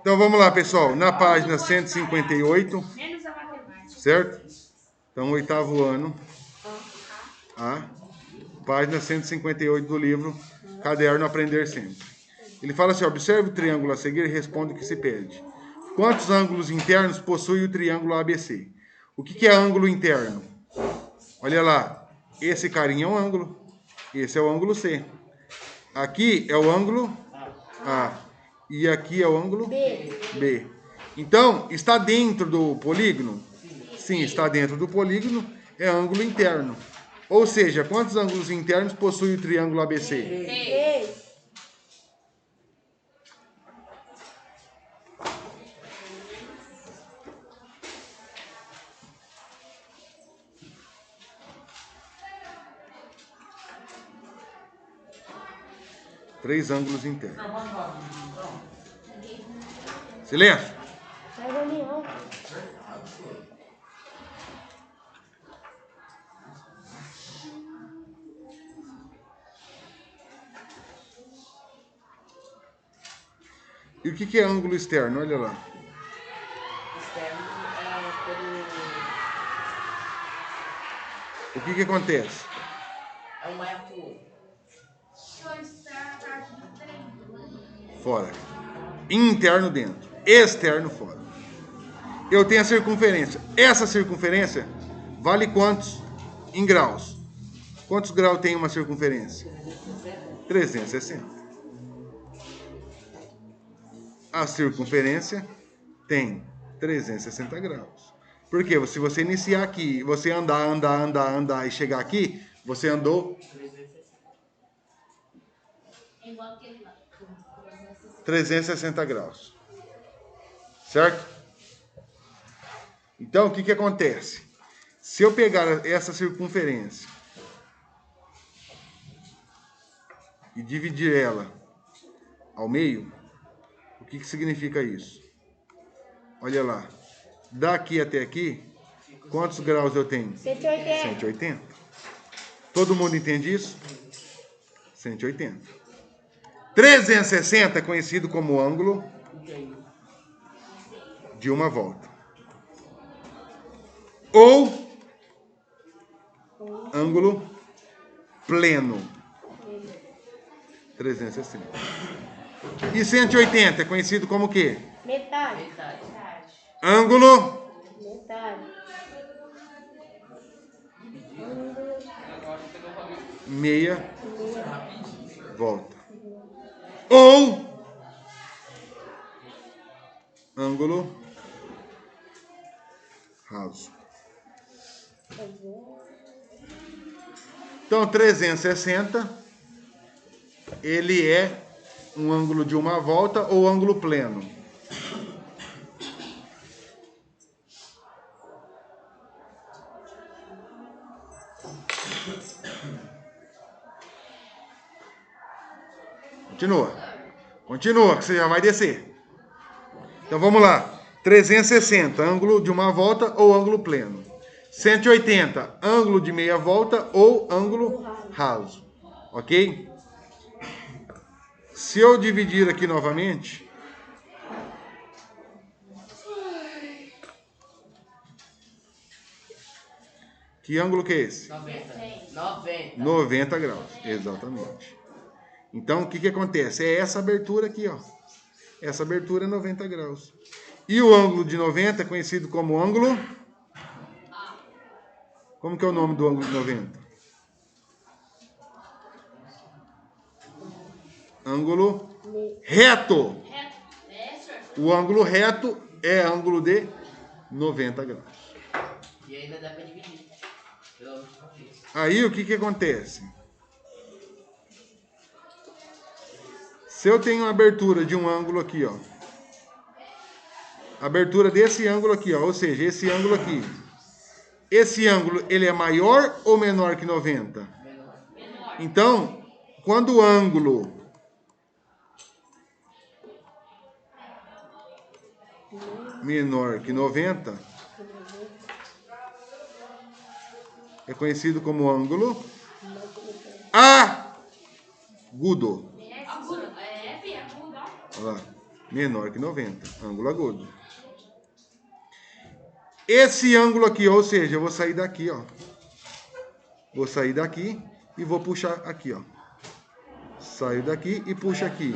Então vamos lá, pessoal. Na página 158, certo? Então, oitavo ano. Página 158 do livro Caderno Aprender Sempre. Ele fala assim: observe o triângulo a seguir e responda o que se pede. Quantos ângulos internos possui o triângulo ABC? O que é ângulo interno? Olha lá, esse carinha é um ângulo, esse é o ângulo C. Aqui é o ângulo A e aqui é o ângulo B. Então, está dentro do polígono? Sim, está dentro do polígono, é ângulo interno. Ou seja, quantos ângulos internos possui o triângulo ABC? 3. 3 ângulos internos. Silêncio. E o que é ângulo externo? Olha lá. Externo é quando... O que acontece? É um é pro outro. Fora. Interno dentro. Externo fora. Eu tenho a circunferência. Essa circunferência vale quantos em graus? Quantos graus tem uma circunferência? 360. A circunferência tem 360 graus. Por quê? Se você iniciar aqui, você andar e chegar aqui, você andou 360 graus. Certo? Então, o que acontece? Se eu pegar essa circunferência e dividir ela ao meio, o que significa isso? Olha lá. Daqui até aqui, quantos graus eu tenho? 180. 180. Todo mundo entende isso? 180. 360 é conhecido como ângulo de uma volta. Ou ângulo pleno. 360. E 180 é conhecido como o quê? Metade. Ângulo Metade. meia volta. Ou ângulo raso. Então, 360, ele é um ângulo de uma volta ou ângulo pleno. Continua, que você já vai descer. Então, vamos lá. 360, ângulo de uma volta ou ângulo pleno. 180, ângulo de meia volta ou ângulo raso. Ok? Se eu dividir aqui novamente, que ângulo que é esse? 90 graus, exatamente. Então, o que acontece? É essa abertura aqui, ó. Essa abertura é 90 graus. E o ângulo de 90 é conhecido como ângulo... Como que é o nome do ângulo de 90? Ângulo reto. O ângulo reto é ângulo de 90 graus. E ainda dá pra dividir. Aí o que acontece? Se eu tenho uma abertura de um ângulo aqui, ó. Abertura desse ângulo aqui, ó. Ou seja, esse ângulo aqui. Esse ângulo, ele é maior ou menor que 90? Menor. Então, quando o ângulo menor que 90 é conhecido como ângulo agudo. Olha lá. menor que 90. Ângulo agudo. Esse ângulo aqui, ou seja, eu vou sair daqui, ó. Vou sair daqui e vou puxar aqui, ó. Saio daqui e puxo aqui.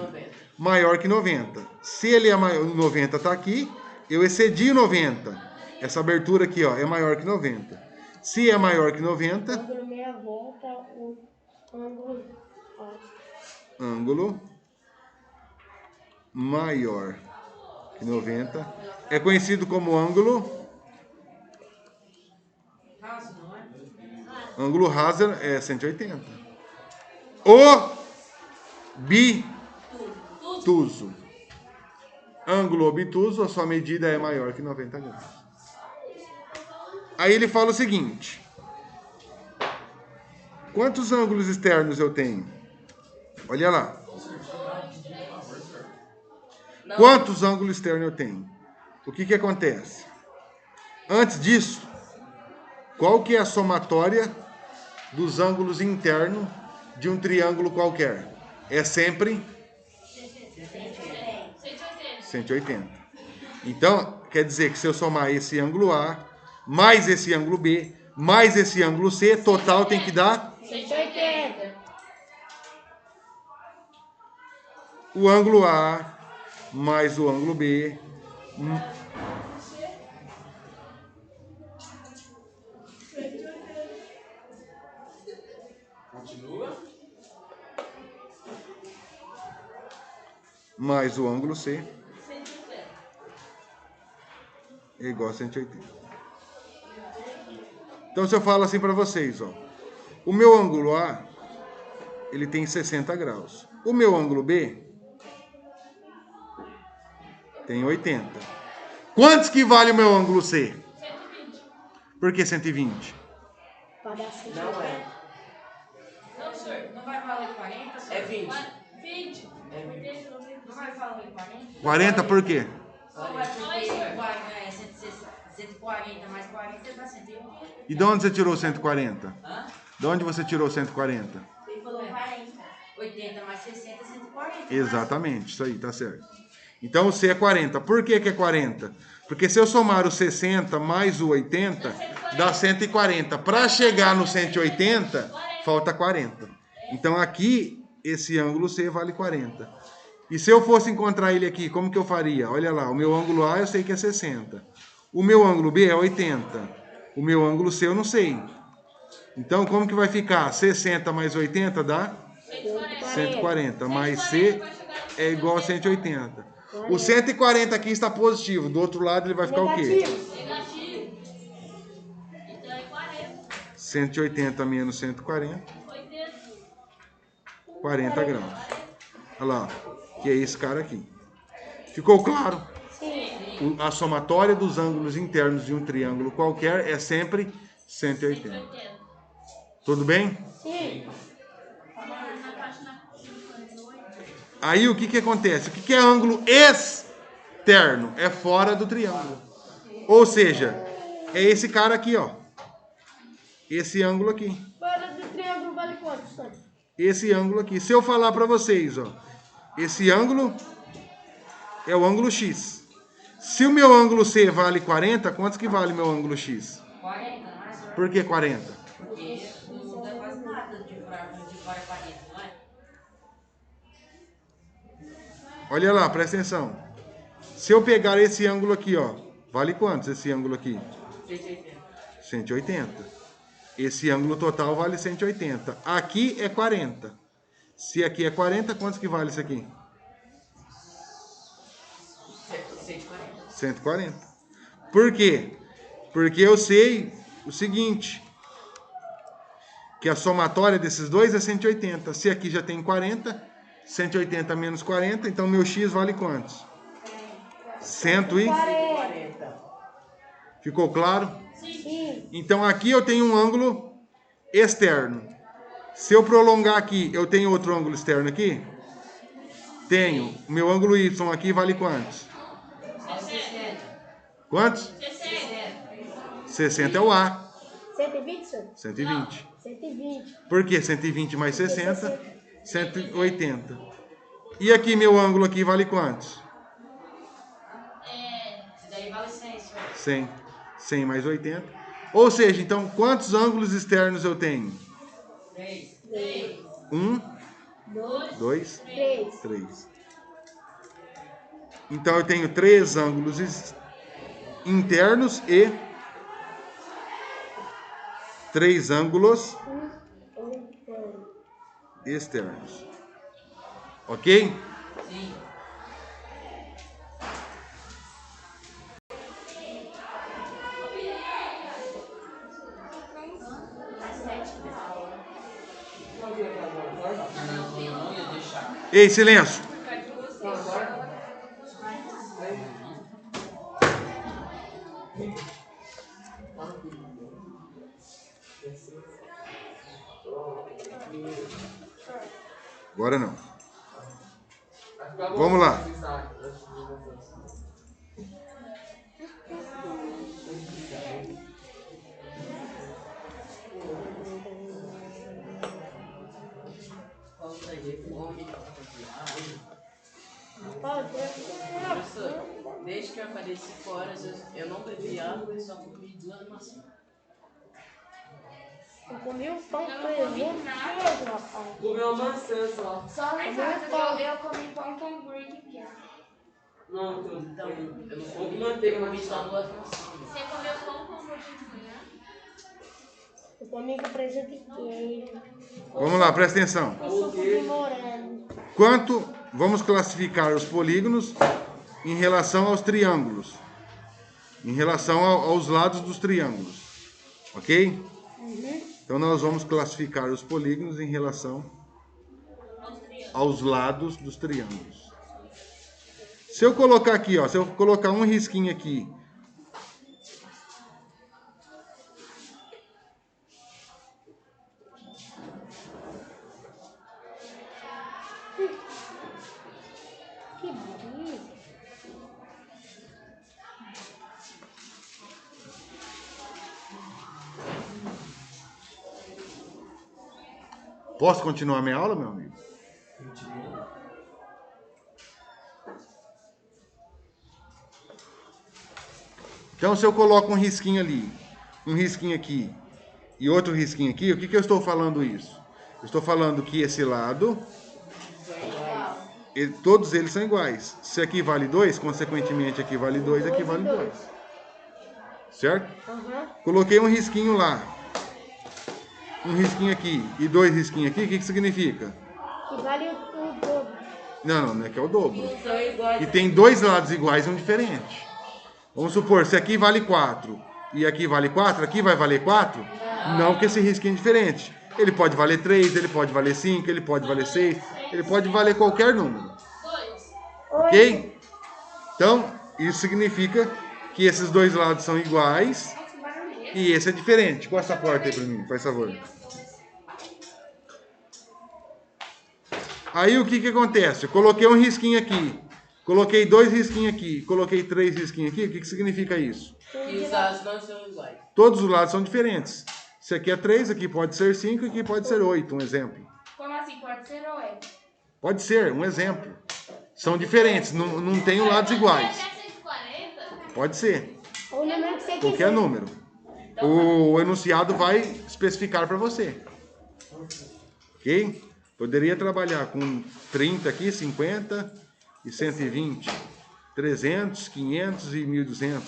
Maior que 90. Se ele é maior, 90 está aqui, eu excedi o 90. Essa abertura aqui, ó, é maior que 90. Se é maior que 90... Ângulo meia volta, o ângulo... Ângulo maior que 90 é conhecido como ângulo... Ângulo raso é 180. Obtuso. Ângulo obtuso, a sua medida é maior que 90 graus. Aí ele fala o seguinte. Quantos ângulos externos eu tenho? Olha lá. Quantos ângulos externos eu tenho? O que acontece? Antes disso, qual que é a somatória dos ângulos internos de um triângulo qualquer? É sempre 180. Então, quer dizer que se eu somar esse ângulo A, mais esse ângulo B, mais esse ângulo C, total tem que dar 180. O ângulo A mais o ângulo B mais o ângulo C é igual a 180. Então, se eu falo assim para vocês, ó, o meu ângulo A, ele tem 60 graus. O meu ângulo B tem 80. Quantos que vale o meu ângulo C? 120. Por que 120? Para dar 180. Não é. Não, senhor, não vai valer 40, senhor? É 20. 20. Não vai valer 40? 40 por quê? Não vai porque vai 140 mais 40 dá 180. E de onde você tirou 140? Hã? De onde você tirou 140? Ele falou 40. 80 mais 60 é 140. Exatamente, isso aí, tá certo. Então o C é 40. Por que é 40? Porque se eu somar o 60 mais o 80, dá 140. Para chegar no 180, falta 40. Então aqui, esse ângulo C vale 40. E se eu fosse encontrar ele aqui, como que eu faria? Olha lá, o meu ângulo A eu sei que é 60. O meu ângulo B é 80. O meu ângulo C eu não sei. Então como que vai ficar? 60 mais 80 dá 140. Mais C é igual a 180. O 140 aqui está positivo. Do outro lado ele vai ficar o quê? Negativo. Então é 40. 180 menos 140. 80. 40 graus. Olha lá, que é esse cara aqui. Ficou claro? Sim. A somatória dos ângulos internos de um triângulo qualquer é sempre 180. Tudo bem? Sim. Aí o que acontece? O que é ângulo externo? É fora do triângulo. Ou seja, é esse cara aqui, ó. Esse ângulo aqui. Fora do triângulo vale quanto, senhor? Esse ângulo aqui. Se eu falar para vocês, ó, esse ângulo é o ângulo X. Se o meu ângulo C vale 40, quantos que vale meu ângulo X? 40, não é, senhor? Por que 40? Porque não dá quase nada de fora 40, não é? Olha lá, presta atenção. Se eu pegar esse ângulo aqui, ó, vale quantos esse ângulo aqui? 180. 180. Esse ângulo total vale 180. Aqui é 40. Se aqui é 40, quantos que vale isso aqui? 140. 140. Por quê? Porque eu sei o seguinte, que a somatória desses dois é 180. Se aqui já tem 40, 180 menos 40, então meu X vale quantos? 40. Ficou claro? Sim. Então aqui eu tenho um ângulo externo. Se eu prolongar aqui, eu tenho outro ângulo externo aqui? Tenho. O meu ângulo Y aqui vale quantos? 60. Quantos? 60. 60 é o A. 120, senhor? 120. 120. Por quê? 120 mais 60, 180. E aqui meu ângulo aqui vale quantos? vale 100, senhor. 100. 100 mais 80. Ou seja, então, quantos ângulos externos eu tenho? 3. 1, 2, 2, 3. 3. Então, eu tenho 3 ângulos internos e 3 ângulos externos. Ok? Sim. Não ia deixar. Ei, silêncio. Agora não. Vamos lá. Professor, desde que eu apareci fora, eu não bebi água e só comi 2 maçãs. Eu comi um pão com presunto, rapaz. Comeu maçã só. Só lá em casa eu comi pão com hambúrguer e queijo. Não, Então, eu não Pão com comi, manteiga, eu comi mas só só. 2 maçãs. Você comeu pão com hambúrguer de manhã? Eu comi com presunto e queijo. Vamos lá, presta atenção. Com suco de morango. Vamos classificar os polígonos em relação aos triângulos. Em relação aos lados dos triângulos. Ok? Então, nós vamos classificar os polígonos em relação aos lados dos triângulos. Se eu colocar aqui, ó, se eu colocar um risquinho aqui, Que delícia. posso continuar minha aula, meu amigo? Então, se eu coloco um risquinho ali, um risquinho aqui e outro risquinho aqui, o que eu estou falando isso? Eu estou falando que esse lado, todos eles são iguais. Se aqui vale 2, consequentemente aqui vale 2, aqui vale 2. Certo? Coloquei um risquinho lá, um risquinho aqui e 2 risquinhos aqui, o que significa? Que vale o dobro. Não é que é o dobro. São iguais. E tem 2 lados iguais, um diferente. Vamos supor, se aqui vale 4 e aqui vale 4, aqui vai valer 4? Não, porque esse risquinho é diferente. Ele pode valer 3, ele pode valer 5, ele pode valer 6, ele pode valer qualquer número. Ok? Então, isso significa que esses 2 lados são iguais e esse é diferente. Qual é essa porta aí pra mim, faz favor? Aí o que acontece? Eu coloquei um risquinho aqui, coloquei 2 risquinhos aqui, coloquei 3 risquinhos aqui, o que significa isso? Que os lados não são iguais. Todos os lados são diferentes. Se aqui é 3, aqui pode ser 5, aqui pode ser 8, um exemplo. Como assim? Pode ser ou é? Pode ser, um exemplo. São diferentes, não tem lados iguais. 140? Pode ser, Ou o número que você quiser. qualquer número. O enunciado vai especificar para você. Ok? Poderia trabalhar com 30 aqui, 50 e 120, 300, 500 e 1.200.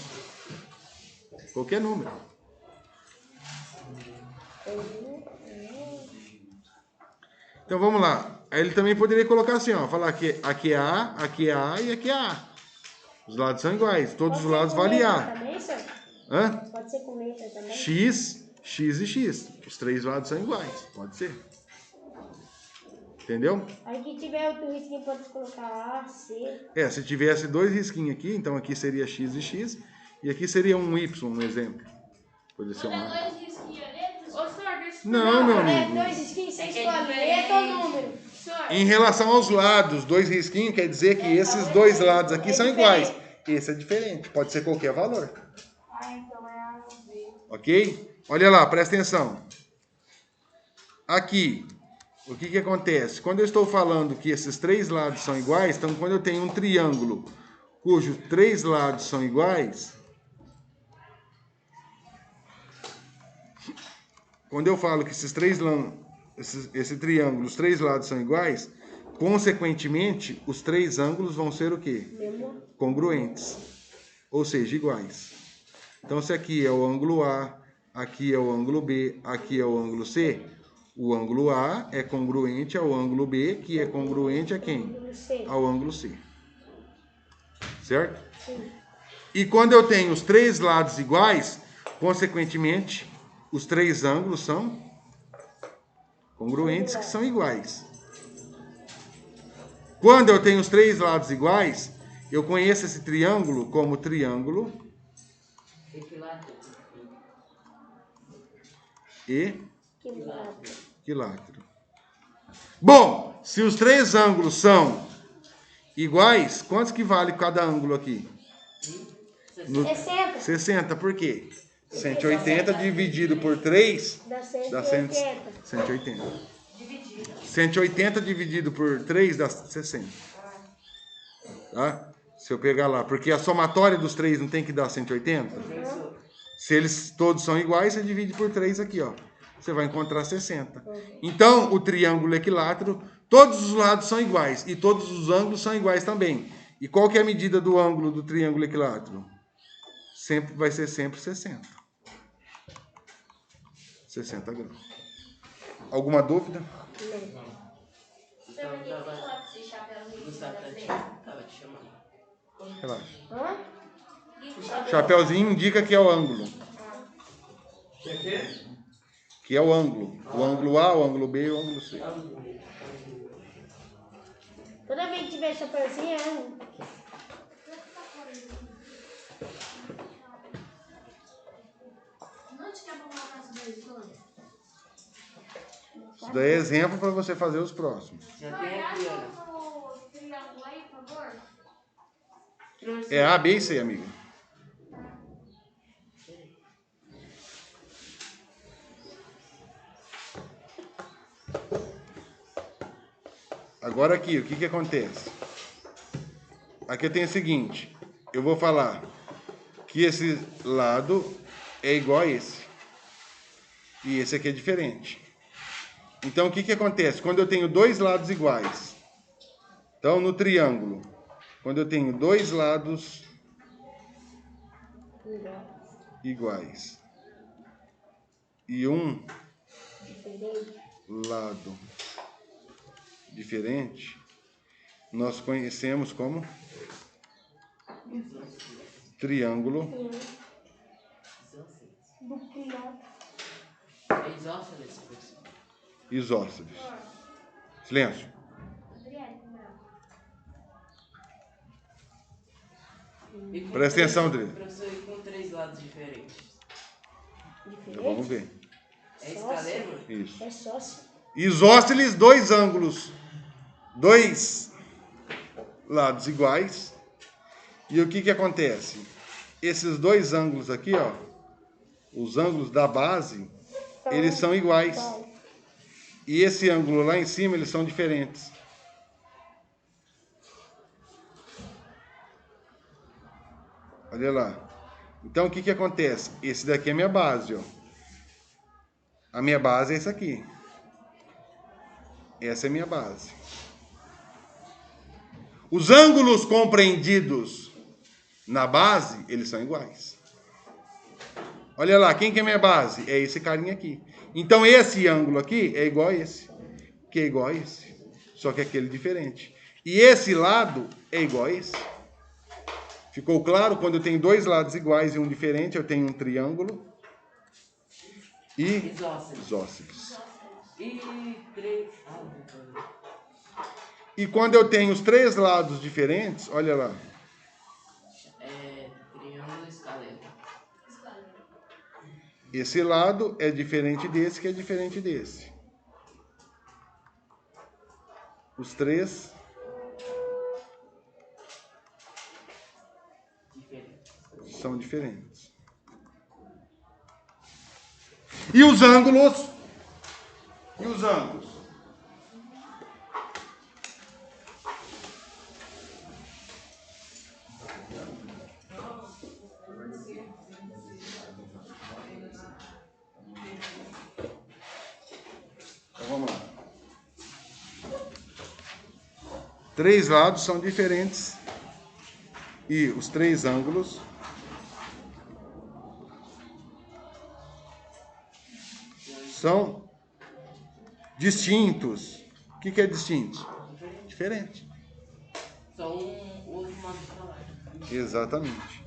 Qualquer número. Então vamos lá. Aí ele também poderia colocar assim, ó, falar que aqui é A, aqui é A e aqui é A. Os lados são iguais, todos os lados valem A. Também, senhor? Hã? Pode ser com letra também? X, X e X. Os 3 lados são iguais, pode ser. Entendeu? Aí que tiver outro risquinho pode colocar A, C. Se tivesse 2 risquinhos aqui, então aqui seria X e X, e aqui seria um Y, um exemplo. Poderia ser um A. Dois risquinhos ali? Ô, senhor, deixa eu Não, meu É amigo. 2 risquinhos, você escolhe letra ou número. Senhor, Em relação aos lados, 2 risquinhos quer dizer que esses 2 lados aqui são iguais. Esse é diferente, pode ser qualquer valor. então é A ou B. Ok? Olha lá, presta atenção. Aqui, o que acontece? Quando eu estou falando que esses 3 lados são iguais, então quando eu tenho um triângulo cujos três lados são iguais, quando eu falo que esse triângulo, os três lados são iguais, consequentemente, os três ângulos vão ser o quê? Congruentes, ou seja, iguais. Então, se aqui é o ângulo A, aqui é o ângulo B, aqui é o ângulo C, o ângulo A é congruente ao ângulo B, que é congruente a quem? Ao ângulo C. Certo? Sim. E quando eu tenho os três lados iguais, consequentemente, os três ângulos são congruentes, que são iguais. Quando eu tenho os três lados iguais, eu conheço esse triângulo como triângulo equilátero. Bom, se os três ângulos são iguais, quantos que vale cada ângulo aqui? 60. 60, por quê? 180 dividido por 3 Dá 180. 180. 180 dividido por 3 dá 60. Tá? Se eu pegar lá, porque a somatória dos três não tem que dar 180? Se eles todos são iguais, você divide por 3 aqui, ó. Você vai encontrar 60. Então, o triângulo equilátero, todos os lados são iguais e todos os ângulos são iguais também. E qual que é a medida do ângulo do triângulo equilátero? Vai ser sempre 60. 60 graus. Alguma dúvida? Gustavo tava te chamando. Relaxa. Chapeuzinho indica que é o ângulo. Que é o ângulo. O ângulo A, o ângulo B e o ângulo C. Toda vez que tiver chapeuzinho, é ângulo. Isso daí é exemplo para você fazer os próximos. Já tem aqui, ó. É A, B e C, amiga. Agora aqui, o que acontece? Aqui eu tenho o seguinte. Eu vou falar que esse lado é igual a esse. E esse aqui é diferente. Então, o que acontece? Quando eu tenho dois lados iguais. Então, no triângulo, quando eu tenho dois lados iguais e um lado diferente, nós conhecemos como triângulo isósceles. Silêncio. Presta atenção, Dri. Professor, e com três lados diferentes? Então, vamos ver. É escaleno? Isso. É sócio. Isósceles, dois ângulos, dois lados iguais. E o que acontece? Esses dois ângulos aqui, ó, os ângulos da base, eles são iguais. E esse ângulo lá em cima, eles são diferentes. Olha lá. Então, o que acontece? Esse daqui é a minha base, ó. A minha base é essa aqui. Essa é a minha base. Os ângulos compreendidos na base, eles são iguais. Olha lá, quem que é minha base? É esse carinha aqui. Então, esse ângulo aqui é igual a esse. Que é igual a esse. Só que aquele é diferente. E esse lado é igual a esse. Ficou claro? Quando eu tenho dois lados iguais e um diferente, eu tenho um triângulo isósceles. E quando eu tenho os três lados diferentes, olha lá. É triângulo escaleno. Esse lado é diferente desse, que é diferente desse. Os três são diferentes. E os ângulos? E os ângulos? Três lados são diferentes e os três ângulos são distintos. O que é distinto? Diferente. Só um outro modo de falar. Exatamente.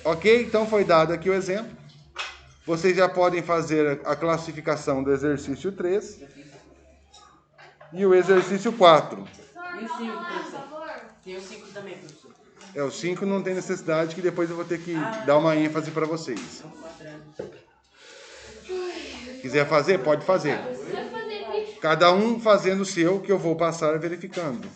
Ok? Então foi dado aqui o exemplo. Vocês já podem fazer a classificação do exercício 3 e o exercício 4. E o 5, professor? Tem o 5 também, professor. O 5 não tem necessidade, que depois eu vou ter que dar uma ênfase para vocês. Quiser fazer, pode fazer. Cada um fazendo o seu, que eu vou passar verificando.